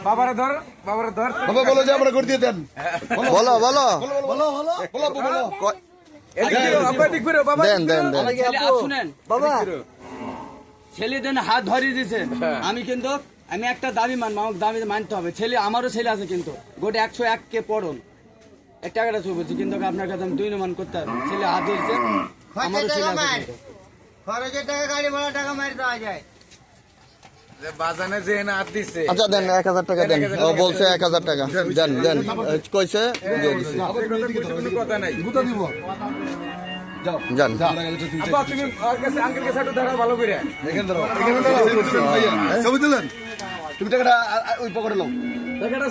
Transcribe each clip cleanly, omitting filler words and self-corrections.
বাবারা ধর বাবারা ধর বাবা বলো যে আমরা করে দিয়ে দেন বলো বলো বলো বলো বলো দেন দেন দেন শুনেন বাবা ছেলে দেন হাত ধরিয়ে দিয়েছে আমি কিন্তু আমি একটা দাবি মানবো আমাকে দাবি মানতে হবে ছেলে আমারও ছেলে আছে কিন্তু গোটে 101 কে পড়ুন এক টাকাটা ছবি বলছি কিন্তু আপনার কাছে আমি 2 মান করতে হবে ছেলে হাত ধরেছে আমারও ছেলে আছে খরচের টাকা গাড়ি ভাড়া টাকা মারি দেওয়া যায় বাজানে যে না হাত দিচ্ছে আচ্ছা দেন 1000 টাকা দেন ও বলছে 1000 টাকা দেন দেন কইছে দিয়ে দিছি কোনো কথা নাই গুতা দিব যান আব্বা তুমি আর কাছে আঙ্কেল কাছে একটু দাঁড়াও ভালো করে এখানে দাঁড়াও এখানে দাঁড়াও ভাইয়া ছবি দিলেন তুমি টাকাটা ওই পকেটে নাও টাকাটা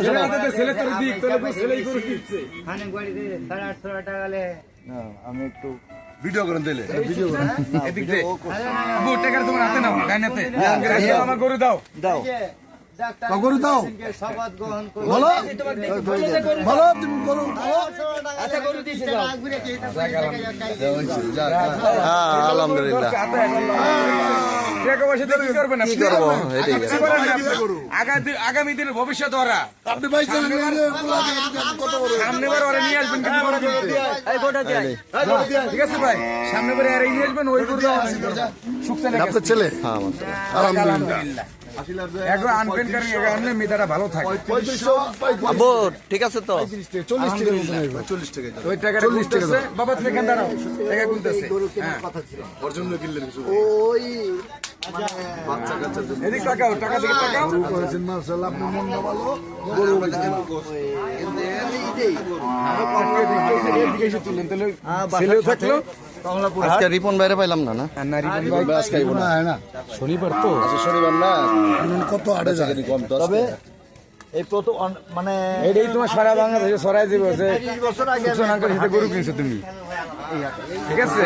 ছেলে হাতে ছেলে তোর দিক তোর ছেলেই করে দিচ্ছে খানে গাড়িতে 850 টাকা লে আমি একটু ভিডিও করেন দিলে ভিডিও করেন এদিক দে আব্বু টাকাটা তোমার হাতে নাও ডাইনাতে আমার গরু দাও দাও গরু দাও শপথ গ্রহণ করো বলো বলো তুমি গরু আচ্ছা গরু দিয়েছে হ্যাঁ আলহামদুলিল্লাহ টাকা পয়সা দিয়ে কি করবে না কি করব এটাই আগামী দিনের ভবিষ্যৎ ওরা আপনি ভাই কত বড় সামনেবার ওরা নিয়ে আসবেন কিন্তু বড় করতে এই গোটা দিয়ে ঠিক আছে ভাই সামনেবার এরা নিয়ে আসবেন ওই গরু সুখসানে আপনার ছেলে হ্যাঁ আলহামদুলিল্লাহ এখন আনবেন কারণ এখানে মেয়েটা ভালো থাকে 35 আব্বু ঠিক আছে তো 40 টাকা ওই টাকাটা গুনতেছে বাবা তুমি এখানে দাঁড়াও টাকা গুনতেছে হ্যাঁ ওর জন্য কিনলেন কিছু ওই বাচ্চা কাচ্চার জন্য এদিক টাকাও টাকা দিকে টাকাও গরু করেছেন মাশাআল্লাহ আপনি মন না ভালো গরু এদিকে এসে তুললেন তাহলে ছেলেও থাকলো আজকে রিপন বাইরে পাইলাম না না আর নারী ভাই বাস খাইব না হয় না শনিবার তো শনিবার না কত আড়ে যায় কম তবে এই প্রথম মানে এটাই তোমার সারা বাংলাদেশে ছড়াই দিব যে 30 বছর আগে গরু কিনছো তুমি ঠিক আছে